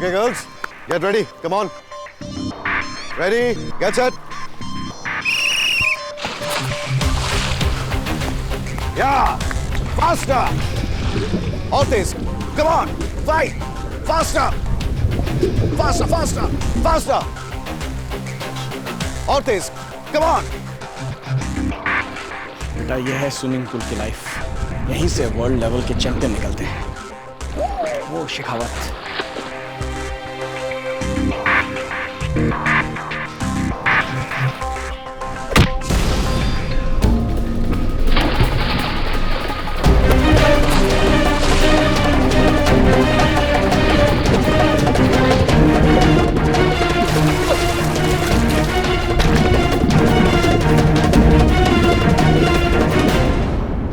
Okay, girls, get ready. Come on. Ready? Get set. Yeah, faster. All this. Come on, fight. Faster. Faster, faster, faster. All this. Come on. बेटा ये है swimming pool की life. यहीं से world level के champion निकलते हैं। वो शिखावत।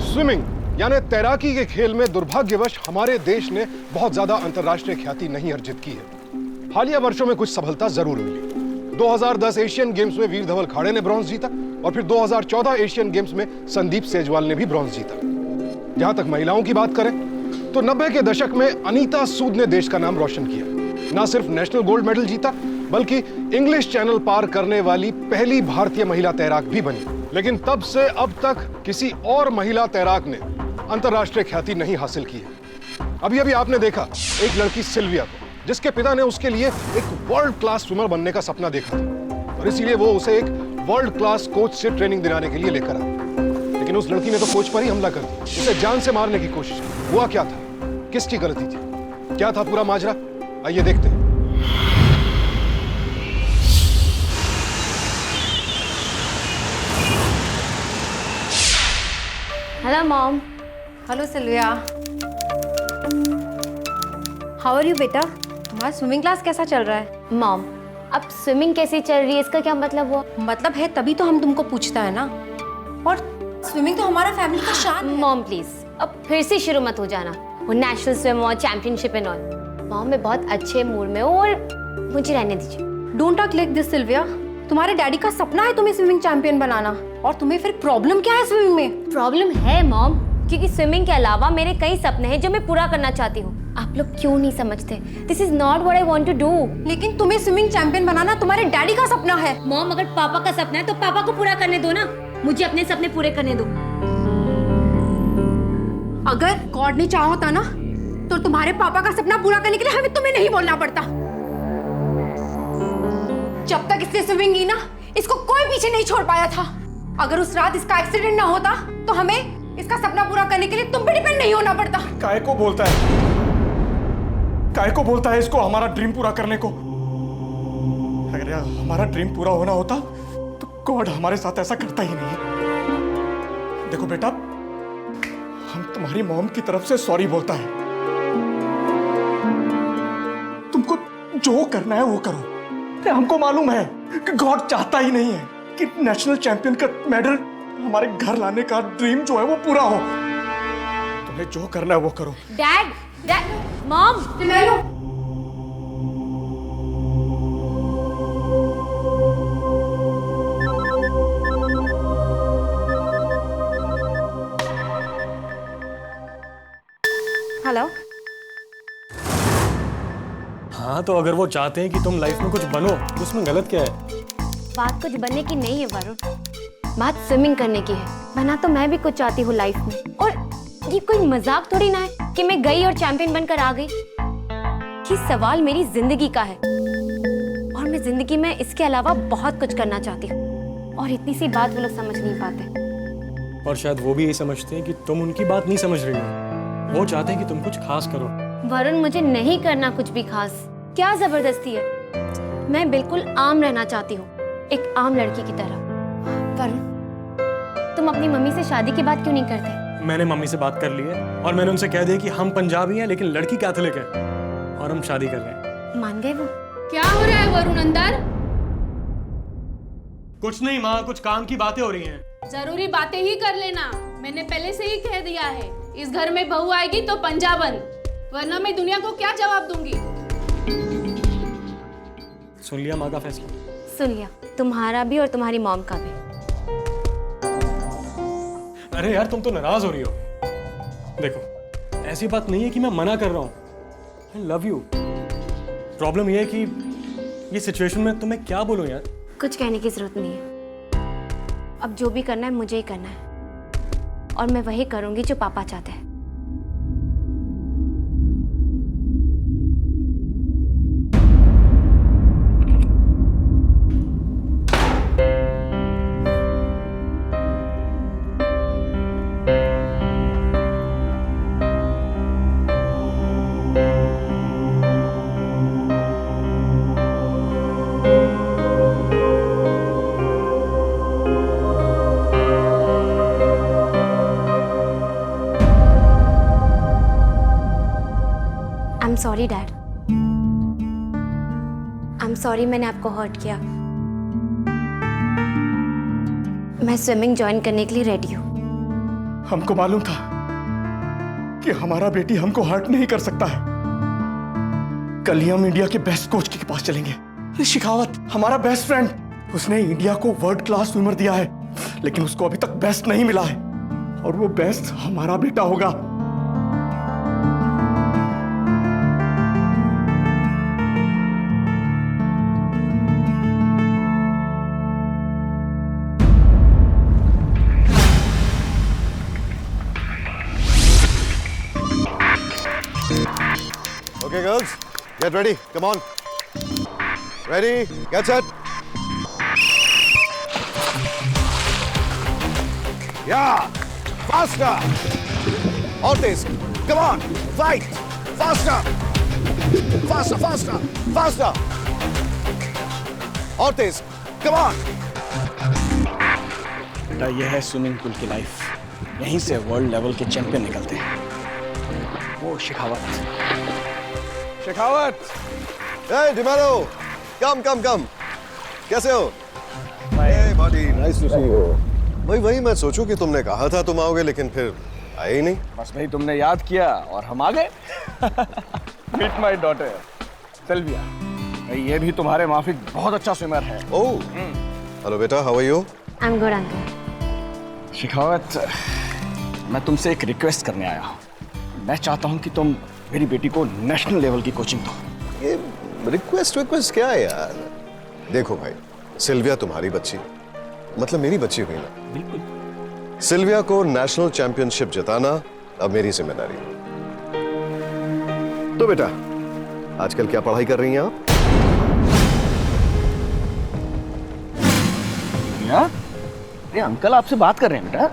स्विमिंग यानी तैराकी के खेल में दुर्भाग्यवश हमारे देश ने बहुत ज्यादा अंतर्राष्ट्रीय ख्याति नहीं अर्जित की है। हालिया वर्षों में कुछ सफलता जरूर मिली। 2010 एशियन गेम्स में वीर धवल खाड़े ने ब्रॉन्ज जीता और फिर 2014 एशियन गेम्स में संदीप सेजवाल ने भी ब्रॉन्ज जीता। जहां तक महिलाओं की बात करें तो 90 के दशक में अनीता सूद ने देश का नाम रोशन किया। न सिर्फ नेशनल गोल्ड मेडल जीता बल्कि इंग्लिश चैनल पार करने वाली पहली भारतीय महिला तैराक भी बनी। लेकिन तब से अब तक किसी और महिला तैराक ने अंतर्राष्ट्रीय ख्याति नहीं हासिल की है। अभी अभी आपने देखा एक लड़की सिल्विया को, जिसके पिता ने उसके लिए एक वर्ल्ड क्लास स्विमर बनने का सपना देखा था और इसीलिए वो उसे एक वर्ल्ड क्लास कोच से ट्रेनिंग दिलाने के लिए लेकर आया। लेकिन उस लड़की ने तो कोच पर ही हमला कर दिया, उसे जान से मारने की कोशिश की। हुआ क्या था? किसकी गलती थी? क्या था पूरा माजरा? आइए देखते हैं। Hello mom. Hello Silvia. How are you बेटा? तुम्हारा स्विमिंग क्लास कैसा चल रहा है? मॉम, अब स्विमिंग कैसी चल रही है इसका क्या मतलब हुआ? मतलब है तभी तो हम तुमको पूछता है ना। और स्विमिंग तो हमारा फैमिली का शान है। मॉम प्लीज, अब फिर से शुरू मत हो जाना। वो नेशनल स्विम और चैंपियनशिप एंड ऑल। मॉम मैं बहुत अच्छे मूड में हूँ और मुझे रहने दीजिए। Don't talk like this Sylvia. तुम्हारे डैडी का सपना है तुम्हें स्विमिंग चैंपियन बनाना, और तुम्हें फिर प्रॉब्लम क्या है स्विमिंग में? प्रॉब्लम है मॉम, क्योंकि स्विमिंग के अलावा मेरे कई सपने हैं जो मैं पूरा करना चाहती हूँ। आप लोग क्यों नहीं समझते? This is not what I want to do. लेकिन तुम्हें स्विमिंग चैंपियन बनाना तुम्हारे डैडी का सपना है। मॉम अगर पापा का सपना है तो पापा को पूरा करने दो ना, मुझे अपने सपने पूरे करने दो। अगर गॉड ने चाहा होता ना तो तुम्हारे पापा का सपना पूरा करने के लिए हमें तुम्हें नहीं बोलना पड़ता। जब तक इसने स्विमिंग की ना, इसको कोई पीछे नहीं छोड़ पाया था। अगर उस रात इसका एक्सीडेंट ना होता तो हमें इसका सपना पूरा करने के लिए तुम पे डिपेंड नहीं होना पड़ता। काय को बोलता है? काय को बोलता है इसको हमारा ड्रीम पूरा करने को? अगर यार हमारा ड्रीम पूरा होना होता तो गॉड हमारे साथ ऐसा करता ही नहीं। देखो बेटा, हम तुम्हारी मॉम की तरफ से सॉरी बोलता है। तुमको जो करना है वो करो। हमको मालूम है कि गॉड चाहता ही नहीं है कि नेशनल चैंपियन का मेडल हमारे घर लाने का ड्रीम जो है वो पूरा हो। तुम्हें जो करना है वो करो। Dad, mom, hello. हाँ तो अगर वो चाहते हैं कि तुम लाइफ में कुछ बनो तो उसमें गलत क्या है? बात कुछ बनने की नहीं है वरुण, बात स्विमिंग करने की है। बना तो मैं भी कुछ चाहती हूँ लाइफ में, और ये कोई मजाक थोड़ी ना है कि मैं गई और चैंपियन बनकर आ गई। ये सवाल मेरी जिंदगी का है और मैं जिंदगी में इसके अलावा बहुत कुछ करना चाहती हूँ, और इतनी सी बात वो लोग समझ नहीं पाते। और शायद वो भी यही समझते हैं कि तुम उनकी बात नहीं समझ रही हो। वो चाहते हैं कि तुम कुछ खास करो। वरुण मुझे नहीं करना कुछ भी खास, क्या जबरदस्ती है? मैं बिल्कुल आम रहना चाहती हूँ, एक आम लड़की की तरह। वरुण, तुम अपनी मम्मी से शादी की बात क्यों नहीं करते? मैंने मम्मी से बात कर ली है और मैंने उनसे कह दिया कि हम पंजाबी हैं लेकिन लड़की कैथोलिक है और हम शादी कर रहे हैं। मान गए वो? क्या हो रहा है वरुण अंदर? कुछ नहीं माँ, कुछ काम की बातें हो रही हैं। जरूरी बातें ही कर लेना, मैंने पहले से ही कह दिया है। इस घर में बहू आएगी तो पंजाबन, वरना मैं दुनिया को क्या जवाब दूंगी? सुन लिया माँ का फैसला? सुन लिया, तुम्हारा भी और तुम्हारी मॉम का भी। अरे यार तुम तो नाराज हो रही हो। देखो ऐसी बात नहीं है कि मैं मना कर रहा हूँ। आई लव यू, प्रॉब्लम ये है कि ये सिचुएशन में तुम्हें क्या बोलूं यार। कुछ कहने की जरूरत नहीं है। अब जो भी करना है मुझे ही करना है, और मैं वही करूंगी जो पापा चाहते हैं। I'm sorry, Dad. I'm sorry मैंने आपको हर्ट किया। मैं स्विमिंग ज्वाइन करने के लिए रेडी हूँ। हमको मालूम था कि हमारा बेटी हमको हर्ट नहीं कर सकता है। कल ही हम इंडिया के बेस्ट कोच के पास चलेंगे। शेखावत हमारा बेस्ट फ्रेंड, उसने इंडिया को वर्ल्ड क्लास स्विमर दिया है, लेकिन उसको अभी तक बेस्ट नहीं मिला है, और वो बेस्ट हमारा बेटा होगा। Okay, girls, get ready. Come on. Ready? Get set. Yeah, faster. Ortiz, come on, fight. Faster. Faster, faster, faster. Ortiz, come on. बेटा ये है स्विमिंग पूल की लाइफ, यहीं से वर्ल्ड लेवल के चैंपियन निकलते हैं। वो शेखावत। Hey, Dimaro, come. कैसे हो? Hey, buddy, nice to see you. वही मैं सोचूं कि तुमने कहा था तुम आओगे, लेकिन फिर आए ही नहीं। बस भाई तुमने याद किया और हम आ गए। मीट माय डॉटर सिल्विया, ये भी तुम्हारे माफिक बहुत अच्छा स्विमर है। ओह, हेलो बेटा, how are you? I'm good, uncle. Shekhawat, मैं तुमसे एक रिक्वेस्ट करने आया हूँ। मैं चाहता हूँ कि तुम मेरी बेटी को नेशनल लेवल की कोचिंग दो। ये रिक्वेस्ट क्या है यार? देखो भाई, सिल्विया तुम्हारी बच्ची, मतलब मेरी बच्ची हुई ना। बिल्कुल। सिल्विया को नेशनल चैंपियनशिप जिताना अब मेरी जिम्मेदारी है। तो बेटा, आजकल क्या पढ़ाई कर रही हैं आप? ये अंकल आपसे बात कर रहे हैं बेटा।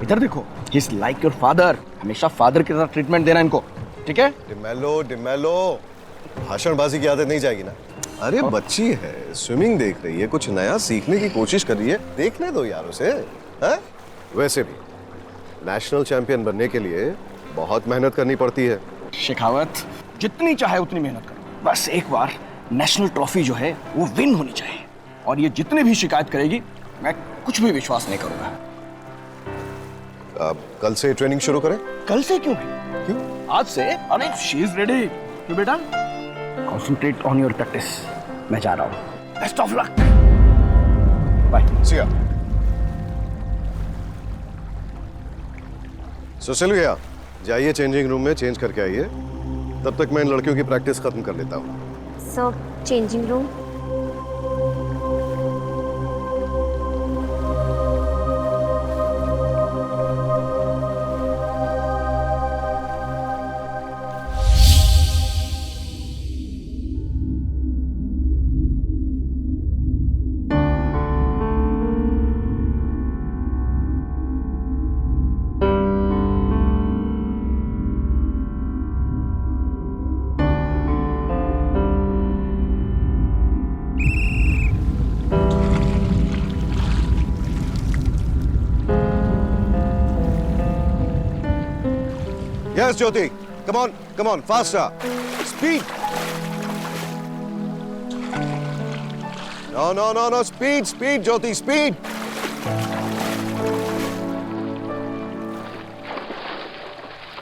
इधर देखो, he is like your father. हमेशा फादर की तरह ट्रीटमेंट देना इनको, ठीक है? डिमेलो, भाषणबाजी की आदत नहीं जाएगी ना। अरे बच्ची है, स्विमिंग देख रही है, कुछ नया सीखने की कोशिश कर रही है, देखने दो यार उसे। है? वैसे भी नेशनल चैंपियन बनने के लिए बहुत मेहनत करनी पड़ती है। शेखावत, जितनी चाहे उतनी मेहनत करो, बस एक बार नेशनल ट्रॉफी जो है वो विन होनी चाहिए। और ये जितने भी शिकायत करेगी, मैं कुछ भी विश्वास नहीं करूंगा। अब कल से ट्रेनिंग शुरू करें? कल से क्यों आज से? अरे शी इज रेडी। तो बेटा कॉन्सेंट्रेट ऑन योर प्रैक्टिस। मैं जा रहा हूँ। Best of luck. बाय। सी या। सो सिल्विया, जाइए चेंजिंग रूम में चेंज करके आइए। तब तक मैं इन लड़कियों की प्रैक्टिस खत्म कर लेता हूँ। So, changing room. Yes, Jyoti. Come on, faster. Speed. No, speed, Jyoti, speed.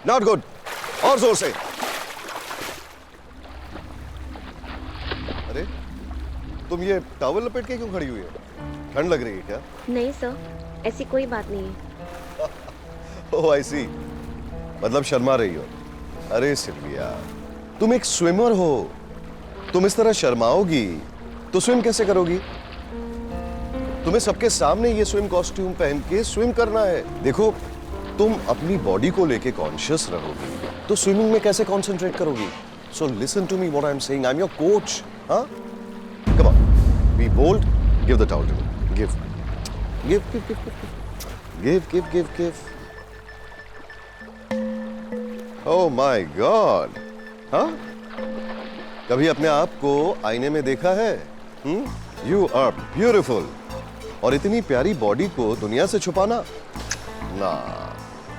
Not good. और जोर से। अरे, तुम ये टॉवल लपेट के क्यों खड़ी हुई है? ठंड लग रही है क्या? नहीं सर, ऐसी कोई बात नहीं है। ओह, आई सी। मतलब शर्मा रही हो। अरे सिल्विया, तुम एक स्विमर हो, तुम इस तरह शर्माओगी तो स्विम कैसे करोगी? तुम्हें सबके सामने ये स्विम कॉस्ट्यूम पहन के स्विम करना है। देखो, तुम अपनी बॉडी को लेके कॉन्शियस रहोगी तो स्विमिंग में कैसे कंसंट्रेट करोगी? So listen to me what I am saying, I am your coach. हाँ, come on, be bold, give the towel to me, give give give give give give give. Oh my god, हाँ, कभी अपने आप को आईने में देखा है? You are beautiful. और इतनी प्यारी बॉडी को दुनिया से छुपाना, ना,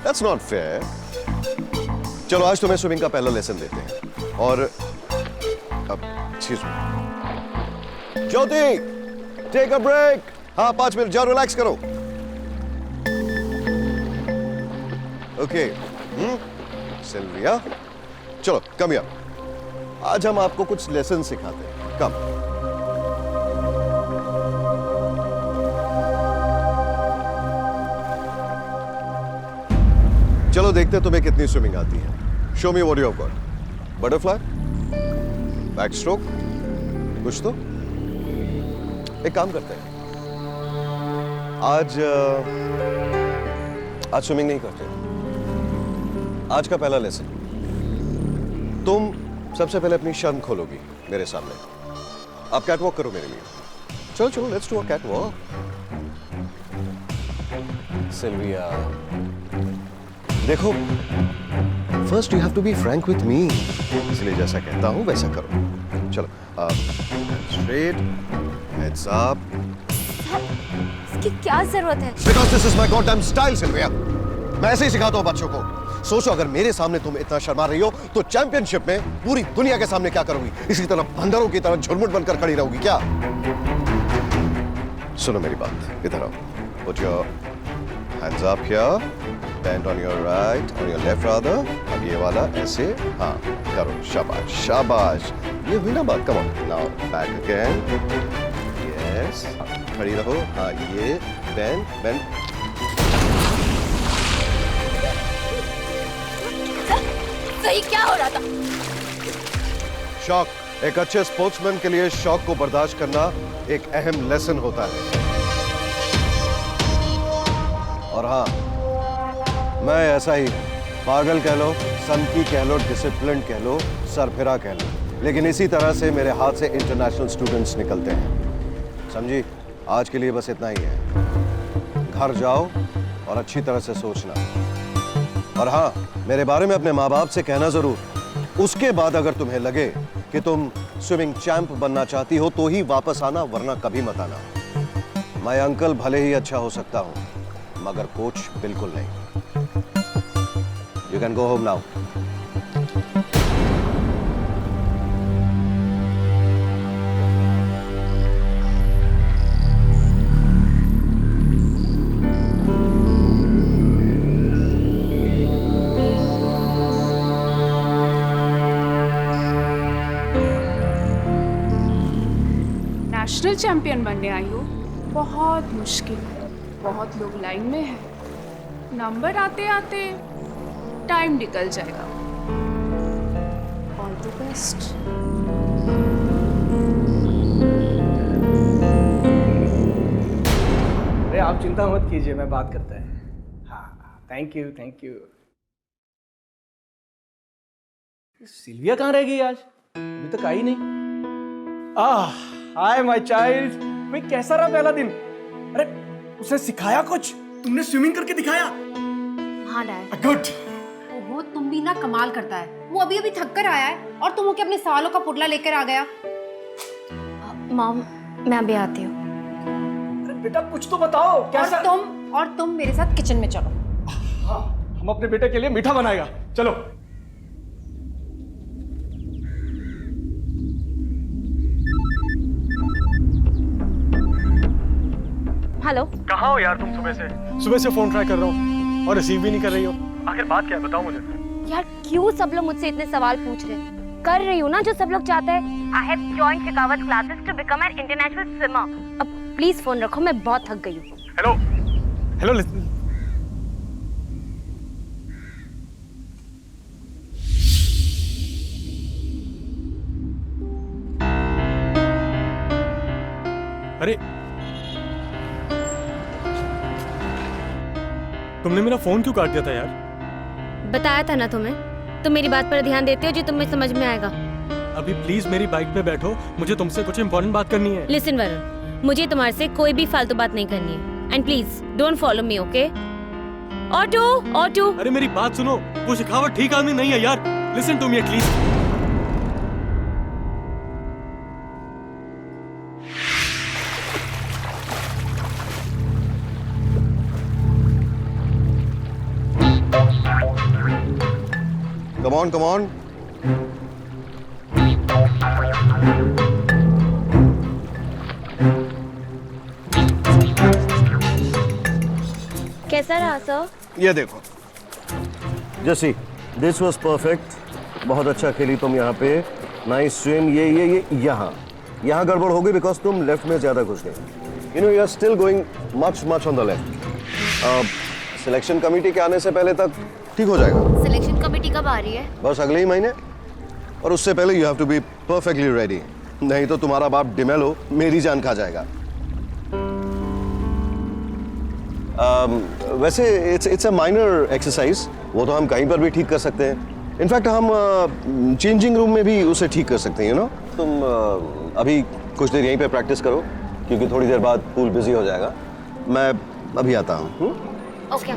दैट्स नॉट फेयर। चलो आज तुम्हें स्विमिंग का पहला लेसन देते हैं। और अब ज्योति, टेक अ ब्रेक। हाँ, 5 मिनट, जाओ रिलैक्स करो। ओके, सिल्विया, चलो कम हियर। आज हम आपको कुछ लेसन सिखाते हैं। कम। चलो देखते हैं तुम्हें कितनी स्विमिंग आती है। Show me what you have got. Butterfly, back stroke, कुछ तो। एक काम करते हैं, आज स्विमिंग नहीं करते। आज का पहला लेसन, तुम सबसे पहले अपनी शर्म खोलोगी मेरे सामने। आप कैटवॉक करो मेरे लिए। चलो चलो, let's do a catwalk. Sylvia, देखो, first you have to be frank with me, इसलिए जैसा कहता हूं वैसा करो। चलो, स्ट्रेट, हेड्स अप। इसकी क्या जरूरत है? Because this is my goddamn style Sylvia. मैं ऐसे ही सिखाता हूं बच्चों को। सोचो, अगर मेरे सामने तुम इतना शर्मा रही हो तो चैंपियनशिप में पूरी दुनिया के सामने क्या करोगी? इसी तरह बंदरों की तरह झुरमुट बनकर खड़ी रहोगी क्या? सुनो मेरी बात, इधर आओ। Put your hands up here, band on your right, on your left rather. अब ये वाला ऐसे, हाँ करो, शाबाश शाबाश। ये हुई ना बात। Come on, now back again, yes, खड़ी रहो। हाँ, ये बैंड बैंड। सही क्या हो रहा था? शॉक, एक अच्छे स्पोर्ट्समैन के लिए शॉक को बर्दाश्त करना एक अहम लेसन होता है। और हाँ, मैं ऐसा ही, पागल कह लो, सनकी कह लो, डिसिप्लिन कह लो, सरफिरा कह लो, लेकिन इसी तरह से मेरे हाथ से इंटरनेशनल स्टूडेंट्स निकलते हैं। समझी? आज के लिए बस इतना ही है। घर जाओ और अच्छी तरह से सोचना। और हाँ, मेरे बारे में अपने माँ बाप से कहना जरूर। उसके बाद अगर तुम्हें लगे कि तुम स्विमिंग चैंप बनना चाहती हो तो ही वापस आना, वरना कभी मत आना। मैं अंकल भले ही अच्छा हो सकता हूं, मगर कोच बिल्कुल नहीं। You can go home now. National champion बनने आई हो, बहुत मुश्किल है। बहुत लोग लाइन में हैं। नंबर आते आते टाइम निकल जाएगा। All the best. अरे आप चिंता मत कीजिए, मैं बात करता है। हाँ, thank you thank you. Sylvia कहाँ रह गई आज? अभी तक आई नहीं। Hi my child. भाई कैसा रहा पहला दिन? अरे उसे सिखाया कुछ? तुमने स्विमिंग करके दिखाया? हाँ डैड। गुड। ओहो, तुम भी ना कमाल करता है। वो अभी अभी थक कर आया है और तुम होके अपने सवालों का पुतला लेकर आ गया। मॉम, मैं अभी आती हूँ। अरे बेटा कुछ तो बताओ, कैसा? और तुम मेरे साथ किचन में चलो। हाँ, हम अपने बेटे के लिए मीठा बनाएगा। चलो। हेलो। कहाँ हो यार तुम? सुबह से फोन ट्राई कर रहा हूँ और रिसीव भी नहीं कर रही हो। आखिर बात क्या है, बताओ मुझे। यार क्यों सब लोग मुझसे इतने सवाल पूछ रहे हैं? कर रही हूँ ना जो सब लोग चाहते हैं। I have joined Shekhawat classes to become an international swimmer. अब प्लीज फोन रखो, मैं बहुत थक गई हूँ। हेलो हेलो, अरे तुमने मेरा फोन क्यों काट दिया था यार? बताया था ना तुम्हें, तुम मेरी बात पर ध्यान देते हो जो तुम्हें समझ में आएगा। अभी प्लीज मेरी बाइक पे बैठो, मुझे तुमसे कुछ इंपॉर्टेंट बात करनी है। लिसन वरुण, मुझे तुम्हारे से कोई भी फालतू बात नहीं करनी है। And please don't follow me, okay? Auto auto. अरे मेरी बात सुनो, वो शिखावत ठीक आदमी नहीं है यार। Listen to me at least. Come on, come on. कैसा रहा सर? ये देखो जसी, दिस वाज परफेक्ट। बहुत अच्छा खेली तुम यहाँ पे। Nice swim. ये यहाँ गड़बड़ हो गई बिकॉज तुम लेफ्ट में ज्यादा घुस गए। You are still going much on the left. Selection committee के आने से पहले तक ठीक हो जाएगा। सिलेक्शन कमेटी कब आ रही है? बस अगले ही महीने, और उससे पहले you have to be perfectly ready, नहीं तो तुम्हारा बाप डिमेलो मेरी जान खा जाएगा। वैसे इट्स अ माइनर एक्सरसाइज, वो तो हम कहीं पर भी ठीक कर सकते हैं। इनफैक्ट हम चेंजिंग रूम में भी उसे ठीक कर सकते हैं। यू नो, तुम अभी कुछ देर यहीं पे प्रैक्टिस करो, क्योंकि थोड़ी देर बाद पूल बिजी हो जाएगा। मैं अभी आता हूँ। ओके।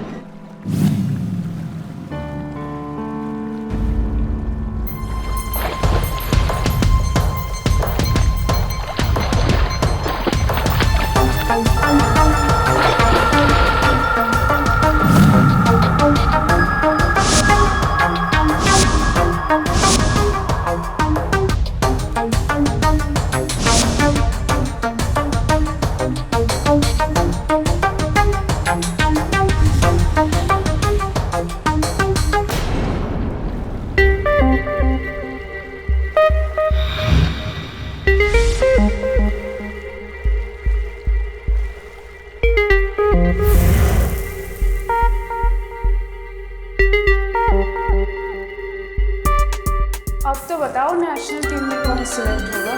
अब तो बताओ नेशनल टीम में कौन सिलेक्ट होगा?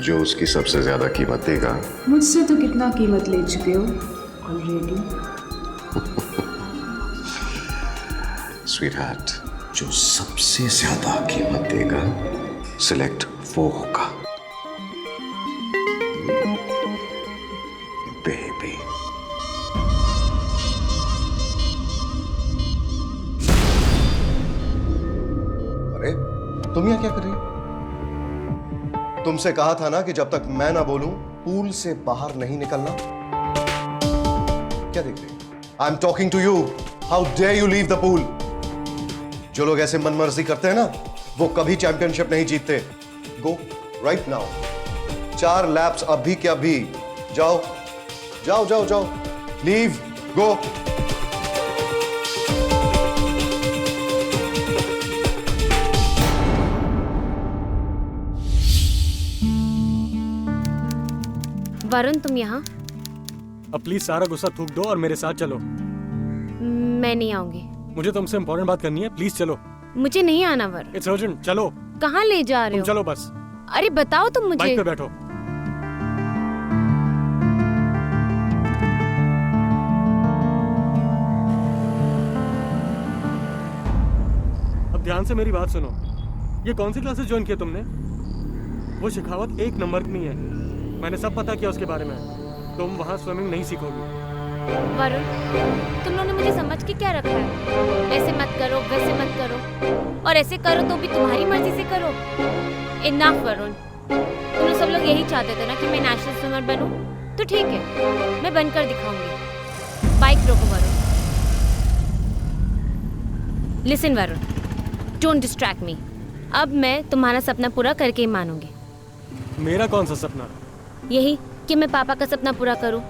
जो उसकी सबसे ज्यादा कीमत देगा। मुझसे तो कितना कीमत ले चुके हो ऑलरेडी। स्वीटहार्ट, जो सबसे ज्यादा कीमत देगा सिलेक्ट वो होगा। बेबी। अरे तुम यहाँ क्या कर रही हो? तुमसे कहा था ना कि जब तक मैं ना बोलूं पूल से बाहर नहीं निकलना। क्या देख रही हो? I am talking to you. How dare you leave the pool? जो लोग ऐसे मनमर्जी करते हैं ना, वो कभी चैंपियनशिप नहीं जीतते। Go right now. 4 लैप्स अभी के अभी। जाओ जाओ जाओ जाओ। लीव। गो। वरुण, तुम यहाँ? अब प्लीज सारा गुस्सा थूक दो और मेरे साथ चलो। मैं नहीं आऊंगी। मुझे तुमसे इंपॉर्टेंट बात करनी है, प्लीज चलो। मुझे नहीं आना वरुण। इट्स अर्जेंट, चलो। कहाँ ले जा रहे तुम हो? चलो बस। अरे बताओ तुम मुझे। बाइक पे बैठो। अब ध्यान से मेरी बात सुनो। ये कौन सी क्लासेस ज्वाइन किया तुमने? वो शिखावत एक नंबर की नहीं है, मैंने सब पता किया उसके बारे में। तुम वहाँ स्विमिंग नहीं सीखोगी। वरुण, तुम लोगों ने मुझे समझ के क्या रखा है? ऐसे मत करो, वैसे मत करो, और ऐसे करो तो भी तुम्हारी मर्जी से करो। इनफ वरुण। तुम लोग सब लोग यही चाहते थे ना कि मैं नेशनल स्विमर बनूं, तो ठीक है, मैं बनकर दिखाऊंगी। बाइक रोको Varun. Listen Varun, don't distract मी। अब मैं तुम्हारा सपना पूरा करके ही मानूंगी। मेरा कौन सा सपना? यही कि मैं पापा का सपना पूरा करूं।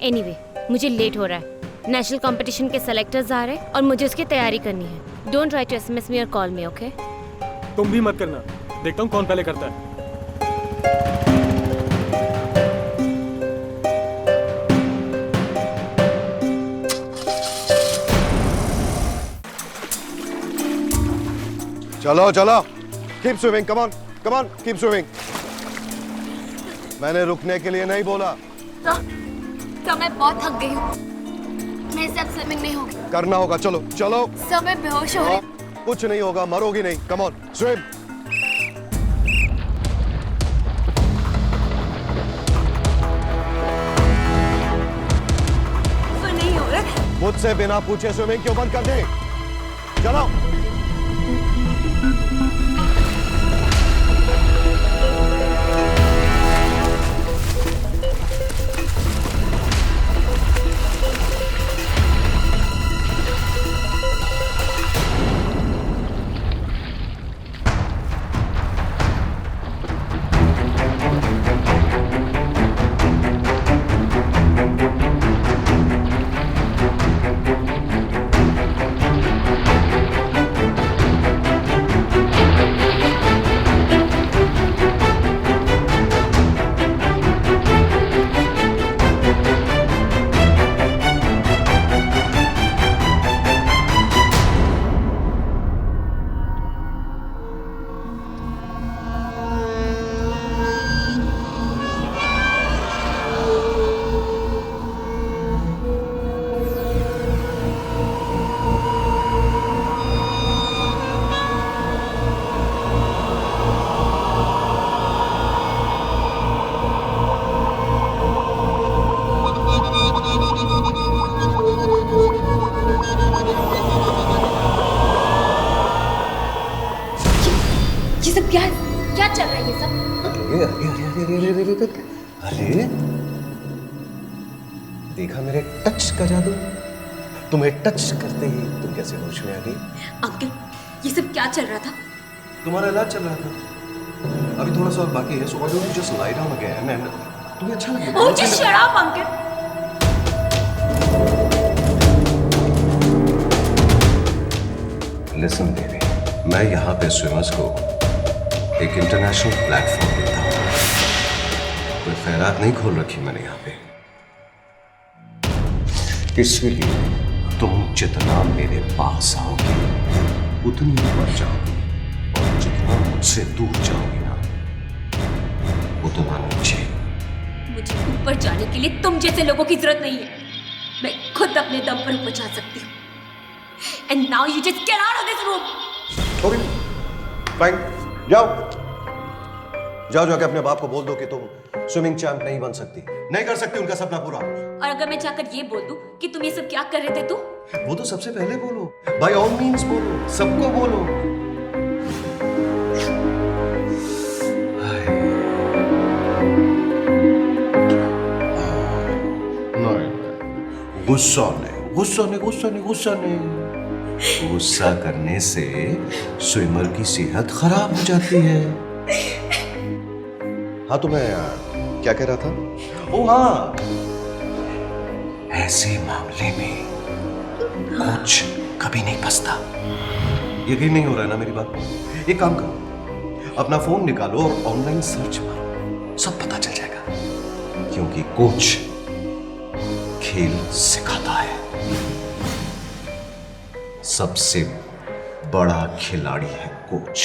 एनीवे, मुझे लेट हो रहा है। नेशनल कंपटीशन के सेलेक्टर्स आ रहे हैं और मुझे उसकी तैयारी करनी है। डोंट ट्राई टू एसएमएस मी और कॉल मी, ओके? तुम भी मत करना, देखता हूँ कौन पहले करता है। चलो चलो, keep swimming, come on, keep swimming. मैंने रुकने के लिए नहीं बोला। तो मैं बहुत थक गई हूँ, मेरे से अब स्विमिंग नहीं होगी। करना होगा, चलो चलो। सब मैं बेहोश हो रही। कुछ नहीं होगा, मरोगी नहीं। Come on, swim. नहीं हो रहा। मुझसे बिना पूछे स्विमिंग क्यों बंद कर दे? चलो। ये सब क्या क्या चल रहा है ये सब? अरे देखा मेरे टच का जादू? तुम्हें टच करते ही तुम कैसे होश में आ गई? अंकल, ये सब क्या चल रहा था? तुम्हारा इलाज चल रहा था, अभी थोड़ा सा और बाकी है। So why don't you just lie down again and तुम्हें अच्छा लगेगा। Oh, just shut up, uncle. Listen baby, मैं यहाँ पे स्विमर्स को एक इंटरनेशनल प्लेटफॉर्म देता हूँ। कोई खैरात नहीं खोल रखी मैंने यहाँ पे, इसलिए तुम जितना मेरे पास आओगे उतनी ऊपर जाओगी, और जितना मुझसे दूर जाओगी ना उतना नीचे। मुझे ऊपर जाने के लिए तुम जैसे लोगों की जरूरत नहीं है। मैं खुद अपने दम पर ऊपर जा सकती हूँ। And now you just get out of this room. Okay, fine, जाओ जाओ, जाके अपने बाप को बोल दो कि तुम स्विमिंग चैंप नहीं बन सकती, नहीं कर सकती उनका सपना पूरा। और अगर मैं जाकर ये बोल दूं कि तुम ये सब क्या कर रहे थे, तो वो तो सबसे पहले बोलो, बाय ऑल मीन्स बोलो, सबको बोलो। गुस्सा नहीं, गुस्सा नहीं, गुस्सा नहीं, गुस्सा नहीं। गुस्सा करने से स्विमर की सेहत खराब हो जाती है। हाँ, तो मैं क्या कह रहा था? ओ हाँ, ऐसे मामले में कुछ कभी नहीं फंसता। यकीन नहीं हो रहा है ना मेरी बात? एक काम करो, अपना फोन निकालो और ऑनलाइन सर्च मारो, सब पता चल जाएगा। क्योंकि कोच खेल सिखाता है, सबसे बड़ा खिलाड़ी है कोच।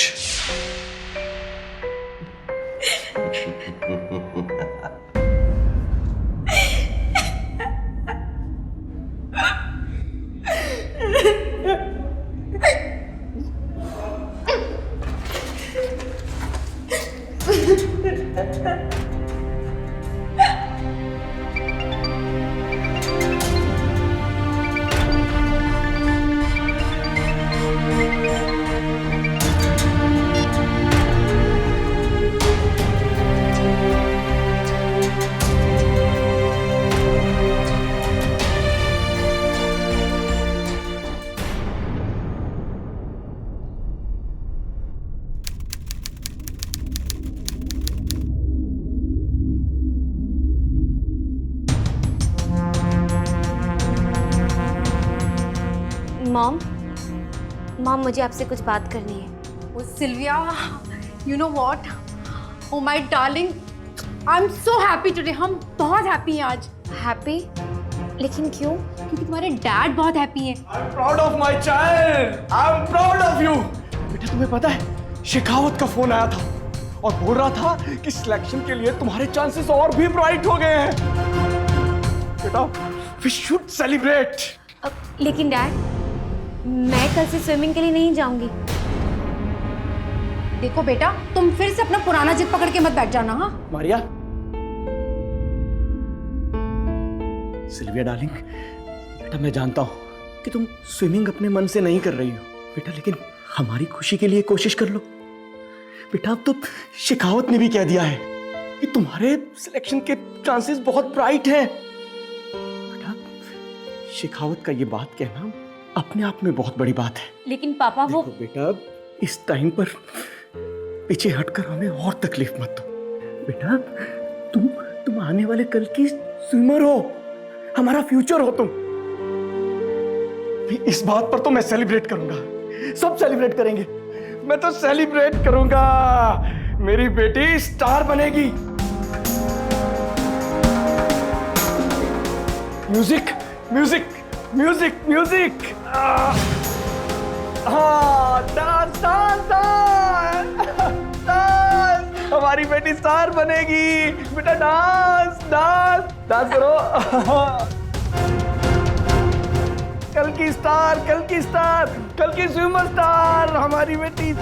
मॉम, मुझे आपसे कुछ बात करनी है। Oh, Sylvia, you know what? Oh my darling, I'm so happy today. हम बहुत हैप्पी हैं आज। हैप्पी? लेकिन क्यों? क्योंकि तुम्हारे डैड बहुत हैप्पी हैं। I'm proud of my child. I'm proud of you. बेटा, तुम्हें पता है शेखावत का फोन आया था, और बोल रहा था कि सिलेक्शन के लिए तुम्हारे चांसेस और भी ब्राइट हो गए हैं। बेटा, वी शुड सेलिब्रेट। लेकिन डैड, मैं कल से स्विमिंग के लिए नहीं जाऊंगी। देखो बेटा, तुम फिर से अपना पुराना जिद पकड़ के मत बैठ जाना। हाँ मारिया, सिल्विया डार्लिंग, बेटा मैं जानता हूं कि तुम स्विमिंग अपने मन से नहीं कर रही हो बेटा, लेकिन हमारी खुशी के लिए कोशिश कर लो बेटा। अब तो शेखावत ने भी कह दिया है कि तुम्हारे सिलेक्शन के चांसेस बहुत ब्राइट हैं बेटा। शेखावत का ये बात कहना अपने आप में बहुत बड़ी बात है। लेकिन पापा वो देखो बेटा, इस टाइम पर पीछे हटकर हमें और तकलीफ मत दो बेटा। तुम आने वाले कल की स्विमर हो, हमारा फ्यूचर हो तुम। इस बात पर तो मैं सेलिब्रेट करूंगा, सब सेलिब्रेट करेंगे। मैं तो सेलिब्रेट करूंगा, मेरी बेटी स्टार बनेगी। म्यूजिक म्यूजिक म्यूजिक म्यूजिक, हाँ डांस डांस डांस, हमारी बेटी स्टार बनेगी बेटा। डांस डांस डांस करो। कल की स्टार, कल की स्टार, कल की स्विमर स्टार हमारी बेटी।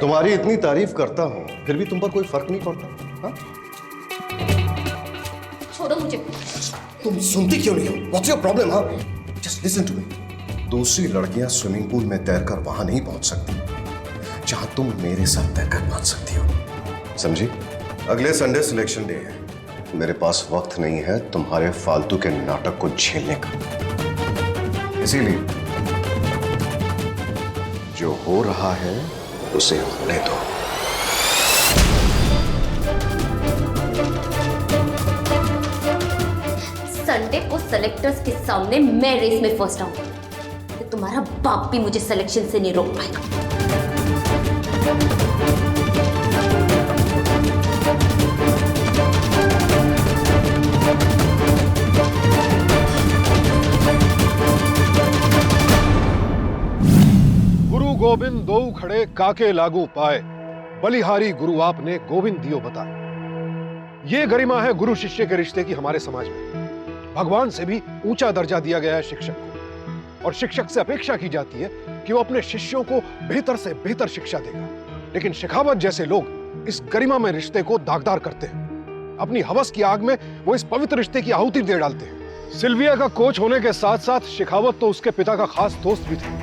तुम्हारी इतनी तारीफ करता हूं, फिर भी तुम पर कोई फर्क नहीं पड़ता। हाँ? छोड़ो मुझे। तुम सुनती क्यों नहीं हो? What's your problem? हाँ? Just listen to me. दूसरी लड़कियां स्विमिंग पूल में तैरकर वहां नहीं पहुंच सकती जहां तुम मेरे साथ तैरकर पहुंच सकती हो, समझी? अगले संडे सिलेक्शन डे है। मेरे पास वक्त नहीं है तुम्हारे फालतू के नाटक को झेलने का, इसीलिए जो हो रहा है उसे होने दो। संडे को सेलेक्टर्स के सामने मैं रेस में फर्स्ट आऊंगी, तो तुम्हारा बाप भी मुझे सिलेक्शन से नहीं रोक पाएगा। गुरु गोविंद दो खड़े काके लागू पाए, बलिहारी गुरु आपने गोविंद दियो बताए। ये गरिमा है गुरु शिष्य के रिश्ते की हमारे समाज में। भगवान से भी ऊंचा दर्जा दिया गया है शिक्षक को, और शिक्षक से अपेक्षा की जाती है कि वो अपने शिष्यों को बेहतर से बेहतर शिक्षा देगा। लेकिन शेखावत जैसे लोग इस गरिमा में रिश्ते को दागदार करते हैं। अपनी हवस की आग में वो इस पवित्र रिश्ते की आहुति दे डालते हैं। सिल्विया का कोच होने के साथ साथ शेखावत तो उसके पिता का खास दोस्त भी थे।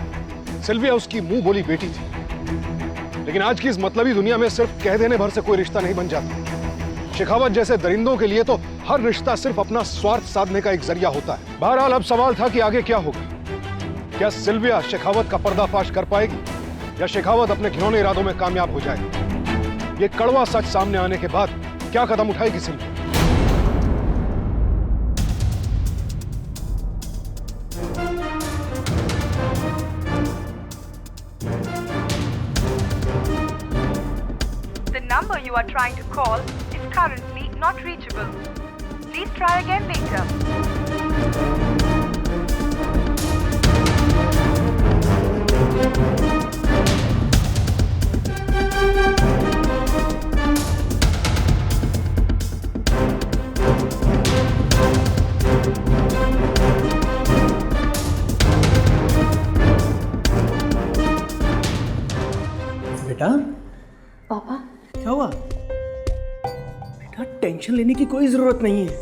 सिल्विया उसकी मुंह बोली बेटी थी। लेकिन आज की इस मतलबी दुनिया में सिर्फ कह देने भर से कोई रिश्ता नहीं बन जाता। शेखावत जैसे दरिंदों के लिए तो हर रिश्ता सिर्फ अपना स्वार्थ साधने का एक जरिया होता है। बहरहाल अब सवाल था कि आगे क्या होगा। क्या सिल्विया शेखावत का पर्दाफाश कर पाएगी, या शेखावत अपने घिनौने इरादों में कामयाब हो जाएगी? ये कड़वा सच सामने आने के बाद क्या कदम उठाएगी Sylvia? The number you are trying to call is currently not reachable. Please try again later. बेटा, पापा, क्या हुआ? बेटा टेंशन लेने की कोई जरूरत नहीं है।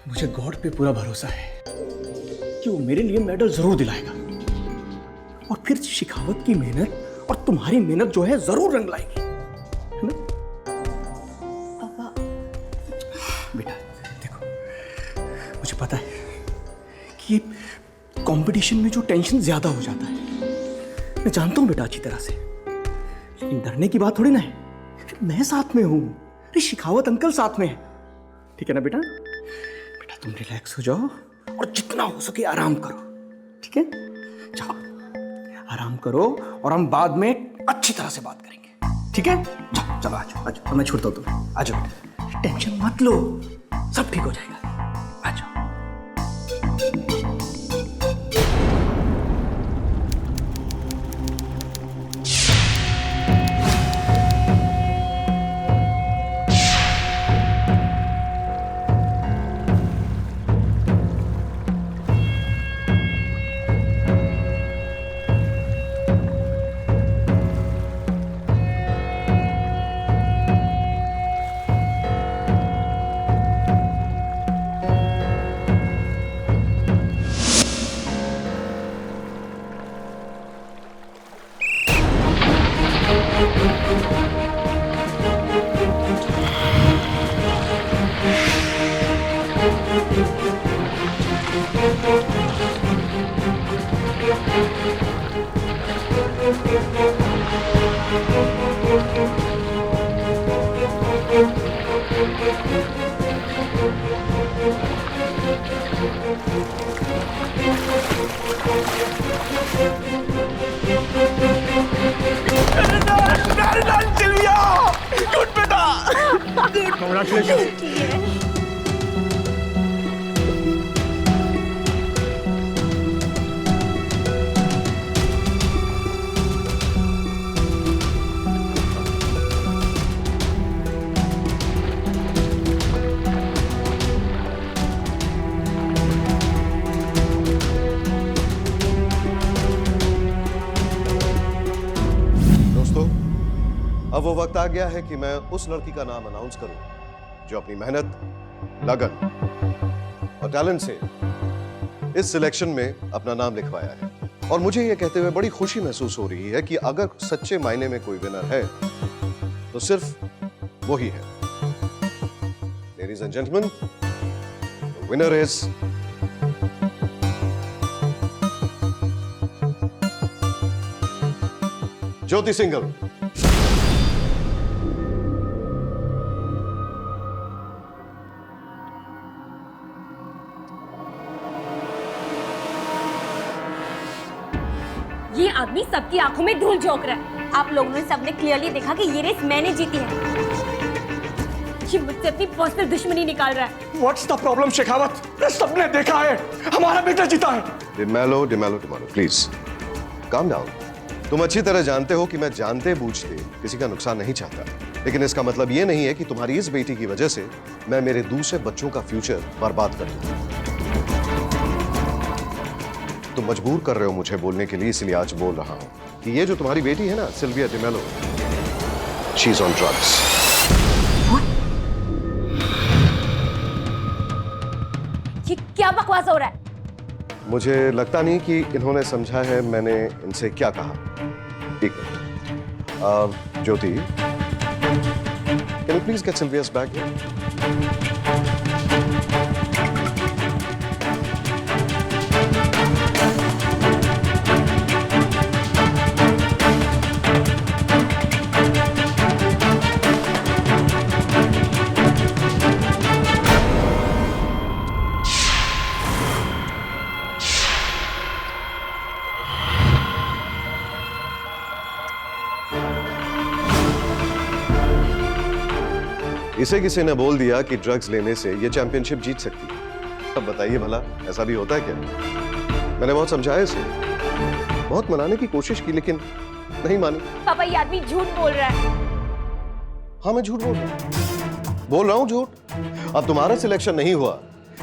मुझे गॉड पे पूरा भरोसा है कि वो मेरे लिए मेडल जरूर दिलाएगा, और फिर शेखावत की मेहनत और तुम्हारी मेहनत जो है जरूर रंग लाएगी, है ना? पापा। बेटा देखो, पता है कि कंपटीशन में जो टेंशन ज्यादा हो जाता है, मैं जानता हूं बेटा अच्छी तरह से, लेकिन डरने की बात थोड़ी ना है। मैं साथ में हूं, अरे शिखावत अंकल साथ में है, ठीक है ना बेटा? बेटा तुम रिलैक्स हो जाओ और जितना हो सके आराम करो, ठीक है? जाओ आराम करो और हम बाद में अच्छी तरह से बात करेंगे, ठीक है? जाओ चलो आ जाओ, तो मैं छोड़ता हूँ तुम्हें, आ जाओ बेटा, टेंशन मत लो, सब ठीक हो जाएगा, आ जाओ। अब वो वक्त आ गया है कि मैं उस लड़की का नाम अनाउंस करूं जो अपनी मेहनत, लगन और टैलेंट से इस सिलेक्शन में अपना नाम लिखवाया है। और मुझे यह कहते हुए बड़ी खुशी महसूस हो रही है कि अगर सच्चे मायने में कोई विनर है तो सिर्फ वो ही है। Ladies and gentleman, the winner is Jyoti Singhal. ये आदमी सबकी आंखों में धूल झोंक रहा है। आप लोगों ने सबने क्लियरली देखा कि ये रेस मैंने जीती है। ये मुझसे अपनी पर्सनल दुश्मनी निकाल रहा है। What's the problem Shekhawat? सबने देखा है, हमारा बेटा जीता है। D'Mello, please calm down. तुम अच्छी तरह जानते हो कि मैं जानते बूझते किसी का नुकसान नहीं चाहता, लेकिन इसका मतलब ये नहीं है कि तुम्हारी इस बेटी की वजह से मैं मेरे दूसरे बच्चों का फ्यूचर बर्बाद कर दूं। तुम मजबूर कर रहे हो मुझे बोलने के लिए, इसलिए आज बोल रहा हूं कि ये जो तुम्हारी बेटी है ना, Sylvia D'Mello, she is on drugs. ये क्या बकवास हो रहा है? मुझे लगता नहीं कि इन्होंने समझा है मैंने इनसे क्या कहा। ठीक है Jyoti, can you please get Sylvia's bag? इसे किसी ने बोल दिया कि ड्रग्स लेने से ये चैंपियनशिप जीत सकती है। अब बताइए भला ऐसा भी होता है क्या? मैंने बहुत समझाया इसे, बहुत मनाने की कोशिश की, लेकिन नहीं मानी। पापा ये आदमी झूठ बोल रहा है। हाँ मैं झूठ बोल रहा हूँ झूठ। अब तुम्हारा सिलेक्शन नहीं हुआ,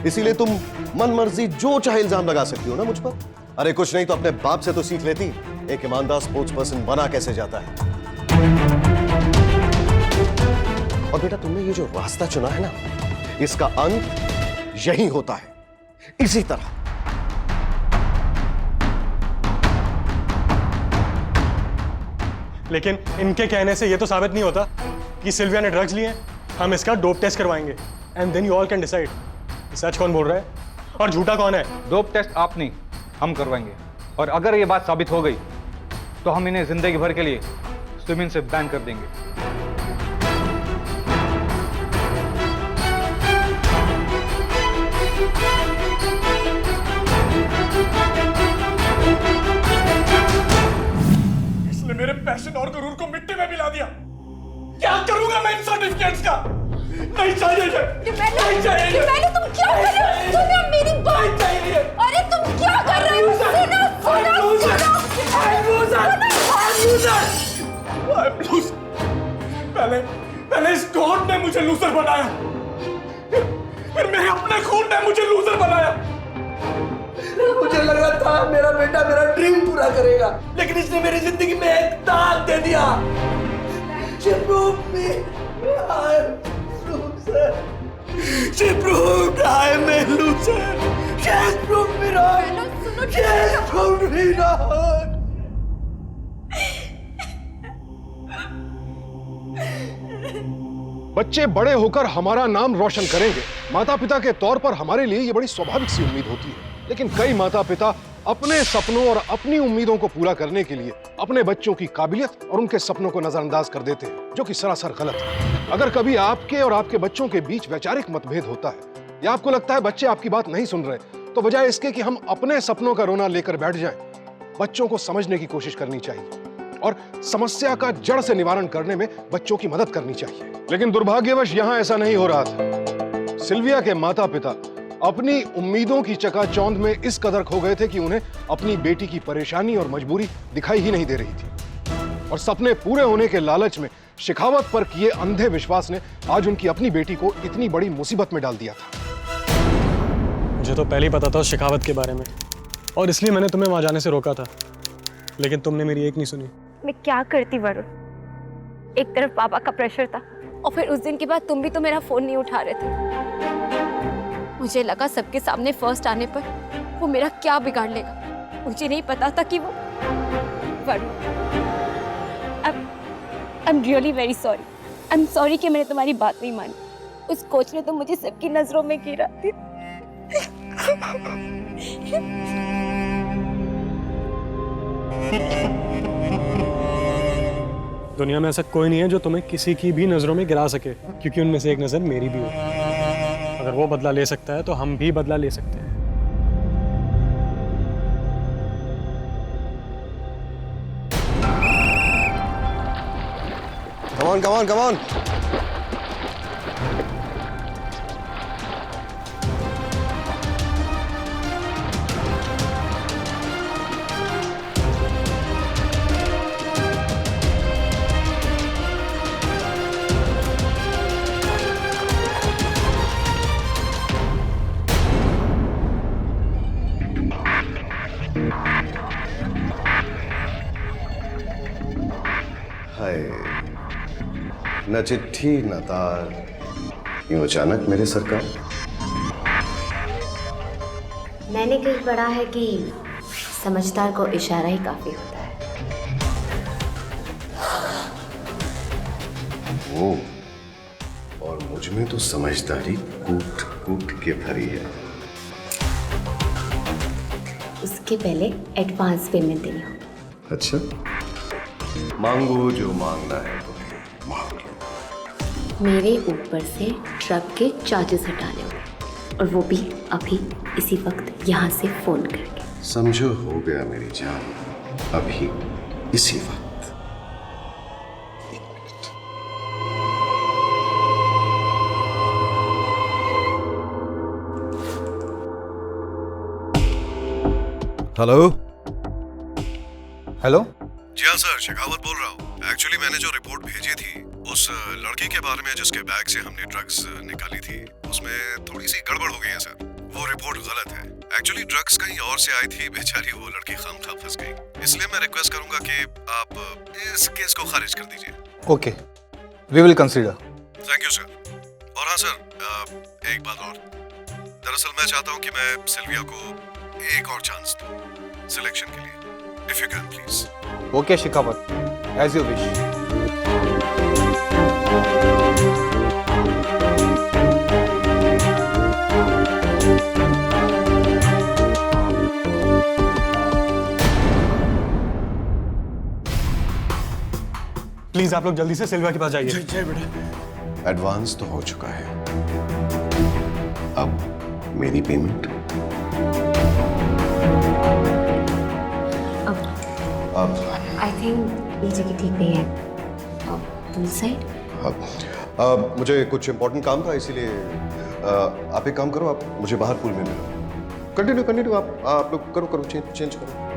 इसीलिए तुम मन मर्जी जो चाहे इल्जाम लगा सकती हो ना मुझ पर। अरे कुछ नहीं तो अपने बाप से तो सीख लेती एक ईमानदार स्पोर्ट्स पर्सन बना कैसे जाता है। और बेटा तुमने ये जो रास्ता चुना है ना, इसका अंत यही होता है, इसी तरह। लेकिन इनके कहने से ये तो साबित नहीं होता कि सिल्विया ने ड्रग्स लिए। हम इसका डोप टेस्ट करवाएंगे and then you all can decide सच कौन बोल रहा है और झूठा कौन है? डोप टेस्ट आप नहीं, हम करवाएंगे। और अगर ये बात साबित हो गई तो हम इन्हें जिंदगी भर के लिए स्विमिंग से बैन कर देंगे। इसने मेरे पैशन और गुरूर को मिट्टी में मिला दिया। क्या करूंगा मैं इन सर्टिफिकेट्स का? नहीं चाहिए ये। नहीं चाहिए ये। तुम क्या कर रहे हो? सुनो मेरी बात। नहीं चाहिए ये। अरे तुम क्या कर रहे हो? सुनो पहले इस गॉड ने मुझे लूजर बनाया, फिर मेरे अपने खून ने मुझे लूजर बनाया। मुझे लगा था मेरा बेटा मेरा ड्रीम पूरा करेगा, लेकिन इसने मेरी जिंदगी में एक दाग दे दिया। She proved me I'm loser. She proved I'm a loser. She has proved me wrong. She has proved me wrong. बच्चे बड़े होकर हमारा नाम रोशन करेंगे, माता पिता के तौर पर हमारे लिए ये बड़ी स्वाभाविक सी उम्मीद होती है। लेकिन कई माता पिता अपने सपनों और अपनी उम्मीदों को पूरा करने के लिए अपने बच्चों की काबिलियत और उनके सपनों को नजरअंदाज कर देते हैं, जो कि सरासर गलत है। अगर कभी आपके और आपके बच्चों के बीच वैचारिक मतभेद होता है या आपको लगता है बच्चे आपकी बात नहीं सुन रहे, तो बजाय इसके कि हम अपने सपनों का रोना लेकर बैठ जाएं, बच्चों को समझने की कोशिश करनी चाहिए और समस्या का जड़ से निवारण करने में बच्चों की मदद करनी चाहिए। लेकिन दुर्भाग्यवश यहां ऐसा नहीं हो रहा था। सिल्विया के माता पिता अपनी उम्मीदों की चकाचौंध में इस कदर खो गए थे कि उन्हें अपनी बेटी की परेशानी और मजबूरी दिखाई ही नहीं दे रही थी। और सपने पूरे होने के लालच में शिखावत पर किए अंधे विश्वास ने आज उनकी अपनी बेटी को इतनी बड़ी मुसीबत में डाल दिया था। मुझे तो पहले ही पता था शिखावत के बारे में, और इसलिए मैंने तुम्हें वहां जाने से रोका था, लेकिन तुमने मेरी एक नहीं सुनी। मैं क्या करती वरुण? एक तरफ पापा का प्रेशर था और फिर उस दिन के बाद तुम भी तो मेरा फोन नहीं उठा रहे थे। मुझे लगा सबके सामने फर्स्ट आने पर वो मेरा क्या बिगाड़ लेगा। मुझे नहीं पता था कि वो Varun. I am really very sorry. I am sorry कि मैंने तुम्हारी बात नहीं मानी। उस कोच ने तो मुझे सबकी नजरों में गिरा दी। दुनिया में ऐसा कोई नहीं है जो तुम्हें किसी की भी नजरों में गिरा सके, क्योंकि उनमें से एक नजर मेरी भी है। अगर वो बदला ले सकता है तो हम भी बदला ले सकते हैं। Come on, come on, come on. हाय, न चिट्ठी न तार, यूं अचानक मेरे सरकार। मैंने कहीं पढ़ा है कि समझदार को इशारा ही काफी होता है। ओ, और मुझ में तो समझदारी कूट कूट के भरी है। उसके पहले एडवांस पेमेंट देनी होगी। अच्छा, मांगो जो मांगना है तुम्हें, मांग लो। मेरे ऊपर से ट्रक के चार्जेस हटाने होंगे, और वो भी अभी इसी वक्त यहाँ से फोन करके। समझो हो गया मेरी जान, अभी इसी वक्त। Hello hello. जी हाँ सर, शेखावत बोल रहा हूँ। एक्चुअली मैंने जो रिपोर्ट भेजी थी उस लड़की के बारे में जिसके बैग से हमने ड्रग्स निकाली थी, उसमें थोड़ी सी गड़बड़ हो गई है सर। वो रिपोर्ट गलत है। एक्चुअली ड्रग्स कहीं और से आई थी, बेचारी वो लड़की खामखा फंस गई। इसलिए मैं रिक्वेस्ट करूंगा कि आप इस केस को खारिज कर दीजिए। Okay, we will consider. Thank you sir. और हाँ सर, एक बात और। दरअसल मैं चाहता हूँ कि मैं सिल्विया को एक और चांस दूँ सिलेक्शन के लिए। If you can please. Okay Shekhawat, as you wish. Please आप लोग जल्दी से सिल्विया के पास जाइए। जय बेटा। एडवांस तो हो चुका है, अब मेरी पेमेंट। अब आई थिंक ये जगह ठीक नहीं है। Pool side? अब मुझे कुछ इंपॉर्टेंट काम था, इसीलिए आप एक काम करो, आप मुझे बाहर पूल में मिलो। कंटिन्यू आप लोग करो चेंज करो।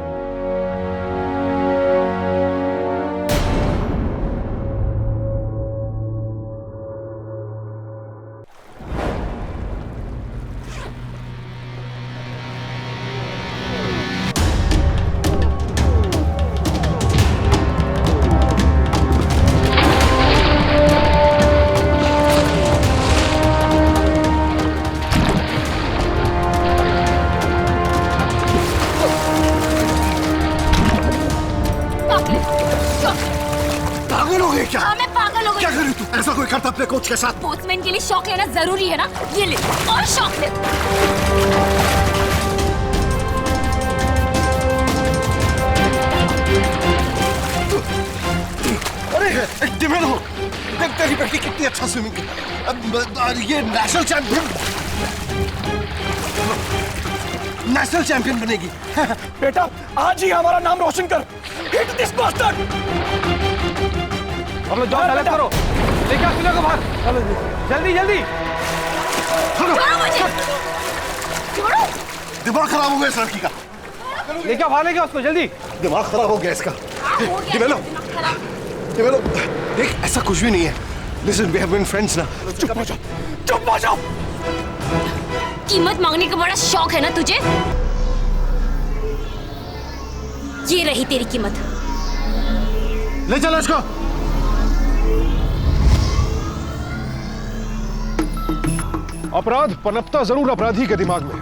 पागल हो गई क्या? हाँ, मैं पागल हो गई। क्या कर रही तू? ऐसा कोई करता अपने कोच के साथ? स्पोर्ट्समैन के लिए शौक लेना जरूरी है ना? ये ले और शौक ले। अरे डिमेल हो, तेरी बेटी कितनी अच्छा स्विमिंग की, ये नेशनल चैंपियन बनेगी। बेटा आज ही हमारा नाम रोशन कर। Hit this bastard. हम लोग जॉब सेलेक्ट करो, लेके आओ सिल्विया को बाहर, जल्दी। छोड़ो। दिमाग खराब हो गया इस लड़की का। लेके आओ बाहर, लेके आओ उसको जल्दी। दिमाग खराब हो गया इसका। डिमेलो, देख ऐसा कुछ भी नहीं है। Listen, we have been friends ना। चुप हो जाओ। कीमत मांगने का बड़ा शौक है ना तुझे? ये रही तेरी कीमत। ले चलो इसको। अपराध पनपता जरूर अपराधी के दिमाग में है,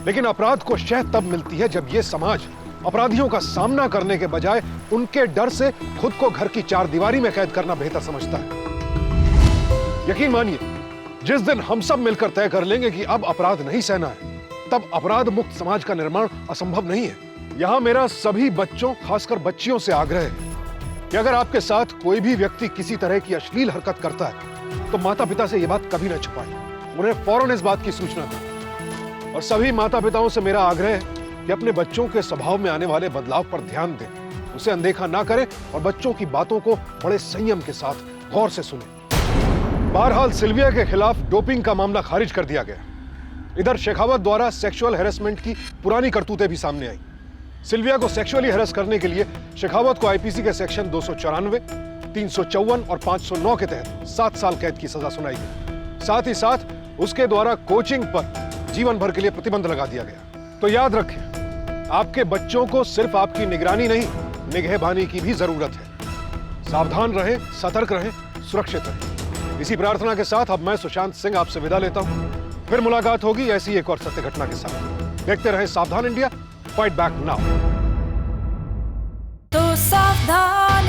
लेकिन अपराध को शह तब मिलती है जब यह समाज अपराधियों का सामना करने के बजाय उनके डर से खुद को घर की चार दीवारी में कैद करना बेहतर समझता है। यकीन मानिए, जिस दिन हम सब मिलकर तय कर लेंगे कि अब अपराध नहीं सहना है, तब अपराध मुक्त समाज का निर्माण असंभव नहीं है। यहां मेरा सभी बच्चों, खासकर बच्चियों से आग्रह है कि अगर आपके साथ कोई भी व्यक्ति किसी तरह की अश्लील हरकत करता है तो माता पिता से यह बात कभी न छुपाएं, उन्हें फौरन इस बात की सूचना दें। और सभी माता पिताओं से मेरा आग्रह है कि अपने बच्चों के स्वभाव में आने वाले बदलाव पर ध्यान दें, उसे अनदेखा ना करें और बच्चों की बातों को बड़े संयम के साथ गौर से सुनें। बहरहाल सिल्विया के खिलाफ डोपिंग का मामला खारिज कर दिया गया। इधर शेखावत द्वारा सेक्सुअल हैरेसमेंट की पुरानी करतूतें भी सामने आई। सिल्विया को सेक्सुअली हैरेस करने के लिए शेखावत को आईपीसी के सेक्शन 294, 354 और 509 के तहत 7 साल कैद की सजा सुनाई गई। साथ ही साथ उसके द्वारा कोचिंग पर जीवन भर के लिए प्रतिबंध लगा दिया गया। तो याद रखें, आपके बच्चों को सिर्फ आपकी निगरानी नहीं, निगहबानी की भी जरूरत है। सावधान रहें, सतर्क रहें, सुरक्षित रहें। इसी प्रार्थना के साथ अब मैं सुशांत सिंह आपसे विदा लेता हूं। फिर मुलाकात होगी ऐसी एक और सत्य घटना के साथ। देखते रहें सावधान इंडिया, फाइट बैक नाउ। तो सावधान